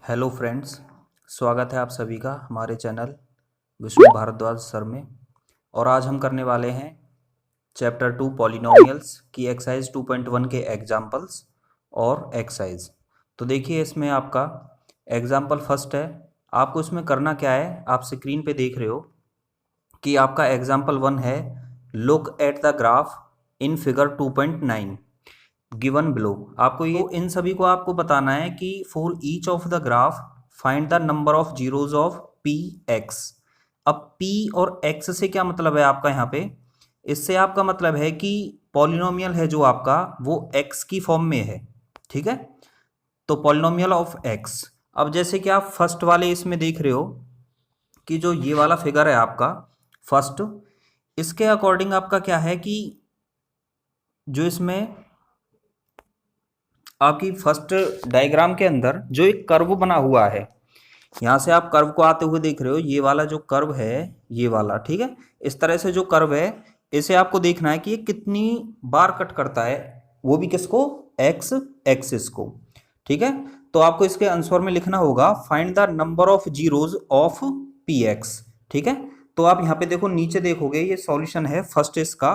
Hello friends, स्वागत है आप सभी का हमारे चैनल विष्णु भारद्वाज सर में। और आज हम करने वाले हैं चैप्टर 2 पॉलिनोमियल्स की एक्सरसाइज 2.1 के एग्जाम्पल्स और एक्सरसाइज। तो देखिए, इसमें आपका एग्जाम्पल फर्स्ट है। आपको इसमें करना क्या है, आप स्क्रीन पे देख रहे हो कि आपका एग्जाम्पल 1 है, look at the graph in figure 2.9 given below. आपको ये इन सभी को आपको बताना है कि for each of the graph find the number of zeros of P X. अब पी और एक्स से क्या मतलब है आपका यहाँ पे, इससे आपका मतलब है कि पॉलिनोमियल है जो आपका वो एक्स की फॉर्म में है। ठीक है, तो पॉलिनोमियल ऑफ एक्स। अब जैसे कि आप फर्स्ट वाले इसमें देख रहे हो कि जो ये वाला फिगर है आपका फर्स्ट, इसके अकॉर्डिंग आपका क्या है कि जो इसमें आपकी फर्स्ट डायग्राम के अंदर जो एक कर्व बना हुआ है, यहाँ से आप कर्व को आते हुए देख रहे हो, ये वाला जो कर्व है ये वाला, ठीक है। इस तरह से जो कर्व है इसे आपको देखना है कि ये कितनी बार कट करता है, वो भी किसको, एक्स एक्सिस को। ठीक है, तो आपको इसके आंसर में लिखना होगा find the number of zeros of P x. ठीक है, तो आप यहाँ पे देखो, नीचे देखोगे ये सॉल्यूशन है फर्स्ट इसका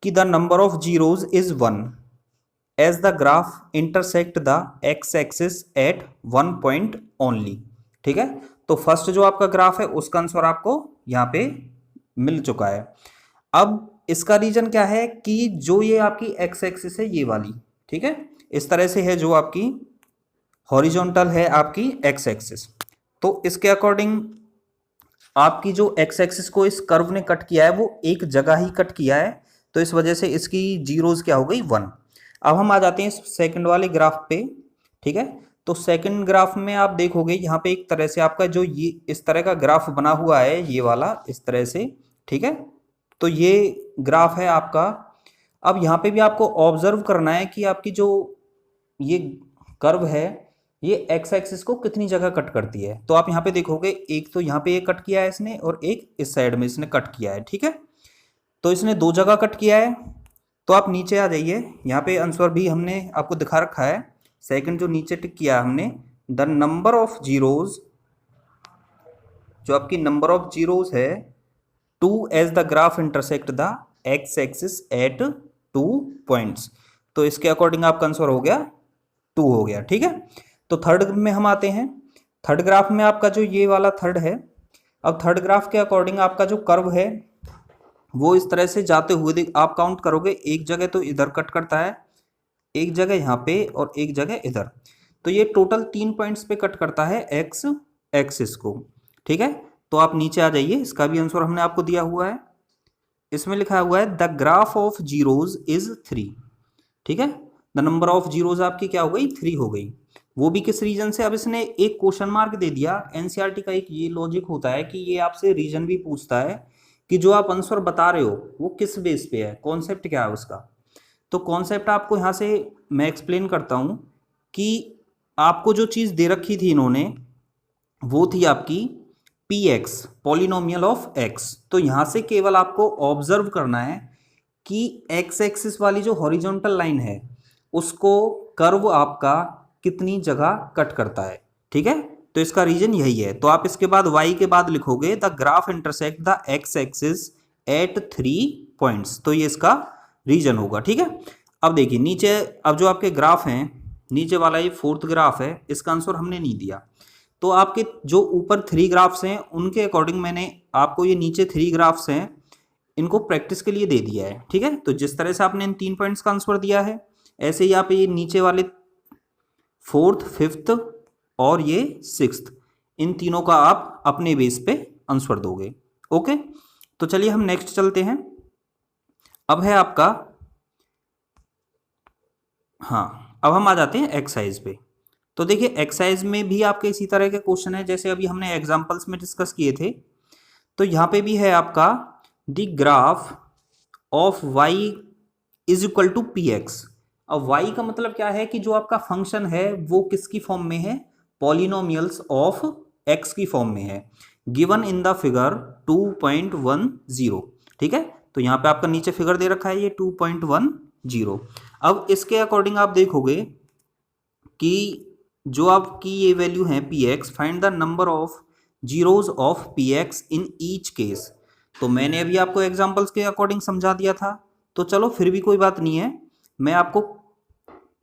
कि the number of zeros is 1 as the graph intersect the x axis at 1 point only। ठीक है, तो फर्स्ट जो आपका ग्राफ है उसका आंसर आपको यहाँ पे मिल चुका है। अब इसका रीजन क्या है कि जो ये आपकी x एक्सिस है ये वाली, ठीक है, इस तरह से है जो आपकी हॉरिजॉन्टल है आपकी x एक्सिस। तो इसके अकॉर्डिंग आपकी जो x एक्सिस को इस कर्व ने कट किया है वो एक जगह ही कट किया है, तो इस वजह से इसकी जीरोज क्या हो गई, 1। अब हम आ जाते हैं सेकंड वाले ग्राफ पे। ठीक है, तो सेकंड ग्राफ में आप देखोगे यहाँ पे एक तरह से आपका जो ये इस तरह का ग्राफ बना हुआ है, ये वाला इस तरह से। ठीक है, तो ये ग्राफ है आपका। अब यहाँ पे भी आपको ऑब्जर्व करना है कि आपकी जो ये कर्व है ये एक्स एक्सिस को कितनी जगह कट करती है। तो आप यहाँ पे देखोगे, एक तो यहाँ पे ये कट किया है इसने और एक इस साइड में इसने कट किया है। ठीक है, तो इसने दो जगह कट किया है। तो आप नीचे आ जाइए, यहाँ पे आंसर भी हमने आपको दिखा रखा है। सेकंड जो नीचे टिक किया हमने, द नंबर ऑफ जीरोज, जो आपकी नंबर ऑफ जीरोज है 2 as the graph intersect the X axis at 2 points. तो इसके अकॉर्डिंग आपका आंसर हो गया 2 हो गया। ठीक है, तो थर्ड में हम आते हैं। थर्ड ग्राफ में आपका जो ये वाला थर्ड है, अब थर्ड ग्राफ के अकॉर्डिंग आपका जो कर्व है वो इस तरह से जाते हुए आप काउंट करोगे, एक जगह तो इधर कट करता है, एक जगह यहाँ पे और एक जगह इधर। तो ये टोटल 3 पॉइंट्स पे कट करता है एक्स एक्सिस को। ठीक है, तो आप नीचे आ जाइए, इसका भी आंसर हमने आपको दिया हुआ है। इसमें लिखा हुआ है the graph of zeros is 3। ठीक है, द नंबर ऑफ जीरोज आपकी क्या हो गई, 3 हो गई। वो भी किस रीजन से, अब इसने एक क्वेश्चन मार्क दे दिया। एनसीईआरटी का एक ये लॉजिक होता है कि ये आपसे रीजन भी पूछता है कि जो आप आंसर बता रहे हो वो किस बेस पे है, कॉन्सेप्ट क्या है उसका। तो कॉन्सेप्ट आपको यहाँ से मैं एक्सप्लेन करता हूँ कि आपको जो चीज़ दे रखी थी इन्होंने वो थी आपकी P x, polynomial of x. तो यहाँ से केवल आपको ऑब्जर्व करना है कि एक्स एक्सिस वाली जो हॉरिजॉन्टल लाइन है उसको कर्व आपका कितनी जगह कट करता है। ठीक है, तो इसका रीजन यही है। तो आप इसके बाद y के बाद लिखोगे the graph intersect the X axis eight 3 points, तो ये इसका रीजन होगा। ठीक है, अब देखिए नीचे, अब जो आपके ग्राफ हैं, नीचे वाला ये फोर्थ ग्राफ है, इसका आंसर हमने नहीं दिया। तो आपके जो ऊपर 3 ग्राफ्स हैं उनके अकॉर्डिंग मैंने आपको ये नीचे 3 ग्राफ्स हैं इनको प्रैक्टिस के लिए दे दिया है। ठीक है, तो जिस तरह से आपने इन 3 पॉइंट्स का आंसर दिया है, ऐसे ही आप ये नीचे वाले फोर्थ, फिफ्थ और ये सिक्स्थ, इन तीनों का आप अपने बेस पे आंसर दोगे। ओके, तो चलिए हम नेक्स्ट चलते हैं। अब है आपका, हाँ, अब हम आ जाते हैं एक्सरसाइज पे। तो देखिए एक्सरसाइज में भी आपके इसी तरह के क्वेश्चन है जैसे अभी हमने एग्जांपल्स में डिस्कस किए थे। तो यहाँ पे भी है आपका the graph of y is equal to P X. अब y का मतलब क्या है कि जो आपका फंक्शन है वो किसकी फॉर्म में है, पॉलिनोमियल्स ऑफ x की फॉर्म में है, गिवन इन द फिगर 2.10। ठीक है, तो यहाँ पे आपका नीचे फिगर दे रखा है ये 2.10। अब इसके अकॉर्डिंग आप देखोगे कि जो आपकी ये वैल्यू है P x, find the number of zeros of P x in each case. तो मैंने अभी आपको एग्जाम्पल्स के अकॉर्डिंग समझा दिया था, तो चलो फिर भी कोई बात नहीं है, मैं आपको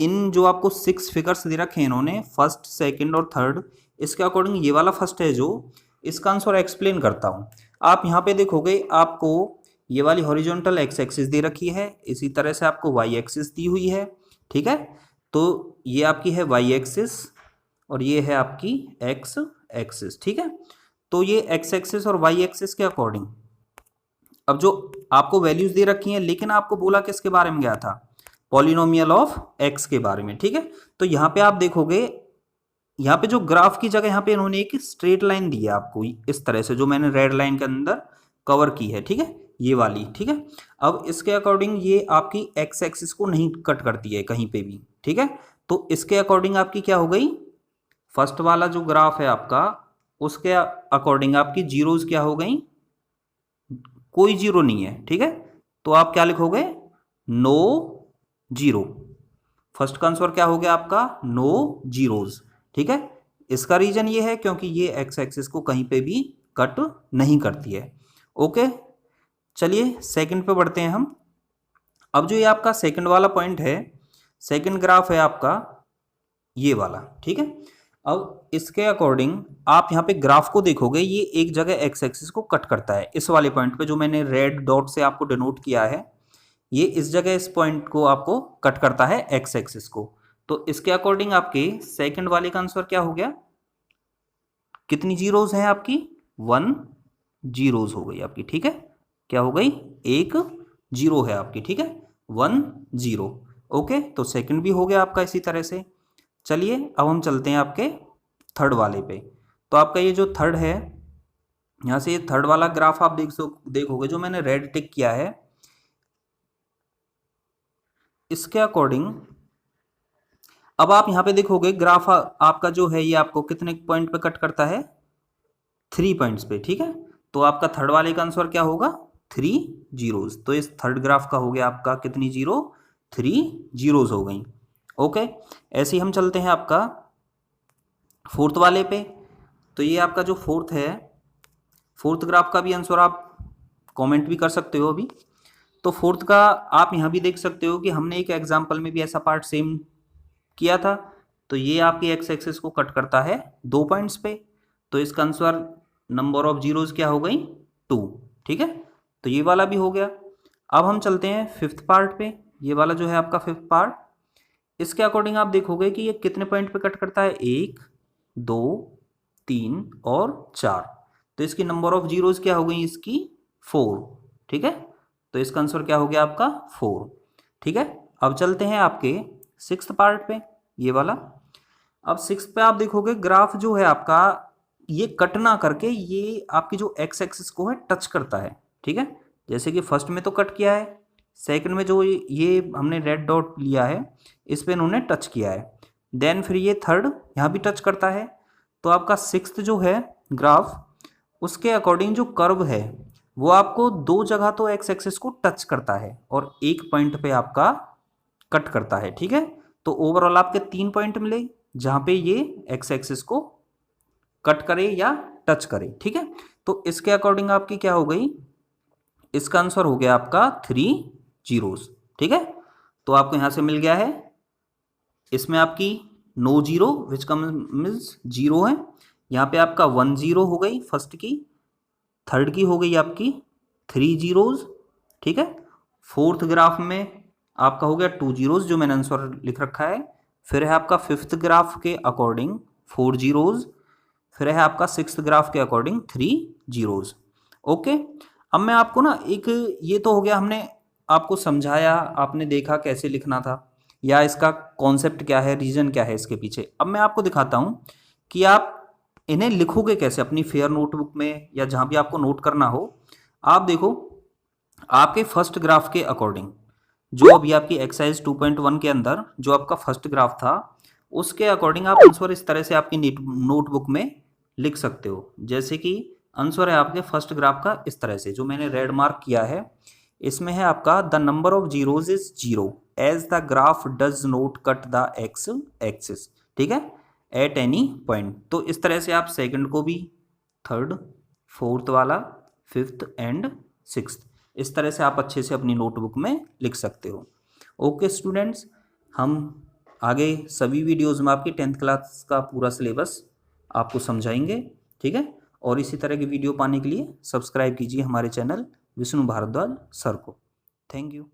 इन जो आपको 6 फिगर्स दे रखे हैं इन्होंने, फर्स्ट सेकंड और थर्ड, इसके अकॉर्डिंग ये वाला फर्स्ट है जो, इसका आंसर एक्सप्लेन करता हूँ। आप यहाँ पे देखोगे आपको ये वाली हॉरिजॉन्टल एक्स एक्सिस दे रखी है, इसी तरह से आपको वाई एक्सिस दी हुई है, ठीक है। तो ये आपकी है वाई एक्सिस और ये है आपकी एक्स एक्सिस, ठीक है। तो ये एक्स एक्सिस और वाई एक्सिस के अकॉर्डिंग अब जो आपको वैल्यूज दे रखी हैं, लेकिन आपको बोला किसके बारे में गया था, पॉलिनोमियल ऑफ एक्स के बारे में, ठीक है। तो यहाँ पे आप देखोगे, यहाँ पे जो ग्राफ की जगह यहाँ पे इन्होंने एक स्ट्रेट लाइन दी है आपको इस तरह से, जो मैंने रेड लाइन के अंदर कवर की है, ठीक है, ये वाली, ठीक है। अब इसके अकॉर्डिंग ये आपकी एक्स एक्सिस को नहीं कट करती है कहीं पे भी, ठीक है। तो इसके अकॉर्डिंग आपकी क्या हो गई, फर्स्ट वाला जो ग्राफ है आपका, उसके अकॉर्डिंग आपकी जीरोज क्या हो गई, कोई जीरो नहीं है, ठीक है। तो आप क्या लिखोगे, नो जीरो। फर्स्ट का आंसर क्या हो गया आपका, नो जीरोज, ठीक है। इसका रीजन ये है क्योंकि ये एक्स एक्सिस को कहीं पे भी कट नहीं करती है। ओके, चलिए सेकंड पे बढ़ते हैं हम। अब जो ये आपका सेकंड वाला पॉइंट है, सेकंड ग्राफ है आपका ये वाला, ठीक है। अब इसके अकॉर्डिंग आप यहाँ पे ग्राफ को देखोगे, ये एक जगह एक्स एक्सिस को कट करता है, इस वाले पॉइंट पे जो मैंने रेड डॉट से आपको डिनोट किया है, ये इस जगह इस पॉइंट को आपको कट करता है एक्स एक्सिस को। तो इसके अकॉर्डिंग आपके सेकंड वाले का आंसर क्या हो गया, कितनी जीरोज हैं आपकी, 1 जीरोज हो गई आपकी, ठीक है। क्या हो गई, एक जीरो है आपकी, ठीक है, 1 0। ओके, तो सेकंड भी हो गया आपका इसी तरह से। चलिए अब हम चलते हैं आपके थर्ड वाले पे। तो आपका ये जो थर्ड है, यहाँ से ये थर्ड वाला ग्राफ आप देखोगे जो मैंने रेड टिक किया है, इसके अकॉर्डिंग अब आप यहाँ पे देखोगे ग्राफ आपका जो है ये आपको कितने पॉइंट पे कट करता है, 3 पॉइंट्स पे, ठीक है। तो आपका थर्ड वाले का आंसर क्या होगा, 3 जीरोज। तो इस थर्ड ग्राफ का हो गया आपका कितनी जीरो, 3 जीरोज हो गई। ओके, ऐसे ही हम चलते हैं आपका फोर्थ वाले पे। तो ये आपका जो फोर्थ है, फोर्थ ग्राफ का भी आंसर आप कमेंट भी कर सकते हो अभी। तो फोर्थ का आप यहाँ भी देख सकते हो कि हमने एक एग्जांपल में भी ऐसा पार्ट सेम किया था। तो ये आपकी एक्स एक्सिस को कट करता है 2 पॉइंट्स पे, तो इसका आंसर नंबर ऑफ जीरोज क्या हो गई, 2, ठीक है। तो ये वाला भी हो गया। अब हम चलते हैं फिफ्थ पार्ट पे, ये वाला जो है आपका फिफ्थ पार्ट, इसके अकॉर्डिंग आप देखोगे कि ये कितने पॉइंट पे कट करता है, 1 2 3 और 4। तो इसकी नंबर ऑफ जीरोज क्या हो गई, इसकी 4, ठीक है। तो इसका आंसर क्या हो गया आपका 4, ठीक है। अब चलते हैं आपके सिक्स्थ पार्ट पे, ये वाला। अब सिक्स्थ पे आप देखोगे ग्राफ जो है आपका, ये कट ना करके ये आपकी जो एक्स एक्सिस को है टच करता है, ठीक है। जैसे कि फर्स्ट में तो कट किया है, सेकंड में जो ये हमने रेड डॉट लिया है इस पे इन्होंने टच किया है, देन फिर ये थर्ड यहाँ भी टच करता है। तो आपका सिक्स्थ जो है ग्राफ, उसके अकॉर्डिंग जो कर्व है वो आपको 2 जगह तो एक्स एक्सिस को टच करता है और एक पॉइंट पे आपका कट करता है, ठीक है। तो ओवरऑल आपके 3 पॉइंट मिले जहां पे ये एक्स एक्सिस को कट करे या टच करे, ठीक है। तो इसके अकॉर्डिंग आपकी क्या हो गई, इसका आंसर हो गया आपका 3 जीरोस, ठीक है। तो आपको यहां से मिल गया है, इसमें आपकी no zero which come means zero है, यहाँ पे आपका 1 0 हो गई फर्स्ट की, थर्ड की हो गई आपकी 3 जीरोज, ठीक है। फोर्थ ग्राफ में आपका हो गया 2 जीरोज जो मैंने आंसर लिख रखा है। फिर है आपका फिफ्थ ग्राफ के अकॉर्डिंग 4 जीरोज, फिर है आपका सिक्स्थ ग्राफ के अकॉर्डिंग 3 जीरोज। ओके, अब मैं आपको ना एक, ये तो हो गया हमने आपको समझाया, आपने देखा कैसे लिखना था या इसका कॉन्सेप्ट क्या है, रीजन क्या है इसके पीछे। अब मैं आपको दिखाता हूँ कि आप इन्हें लिखोगे कैसे अपनी फेयर नोटबुक में या जहाँ भी आपको नोट करना हो। आप देखो आपके फर्स्ट ग्राफ के अकॉर्डिंग, जो अभी आपकी एक्सरसाइज 2.1 के अंदर जो आपका फर्स्ट ग्राफ था, उसके अकॉर्डिंग आप आंसर इस तरह से आपकी नोटबुक में लिख सकते हो। जैसे कि आंसर है आपके फर्स्ट ग्राफ का इस तरह से, जो मैंने रेड मार्क किया है, इसमें है आपका the number of zeros is 0 as the graph does not cut the X axis, ठीक है। At any point. तो इस तरह से आप सेकंड को भी थर्ड, फोर्थ वाला, फिफ्थ एंड सिक्स्थ, इस तरह से आप अच्छे से अपनी नोटबुक में लिख सकते हो। ओके स्टूडेंट्स, हम आगे सभी वीडियोज़ में आपकी 10th क्लास का पूरा सिलेबस आपको समझाएंगे, ठीक है। और इसी तरह की वीडियो पाने के लिए सब्सक्राइब कीजिए हमारे चैनल विष्णु भारद्वाज सर को। Thank you.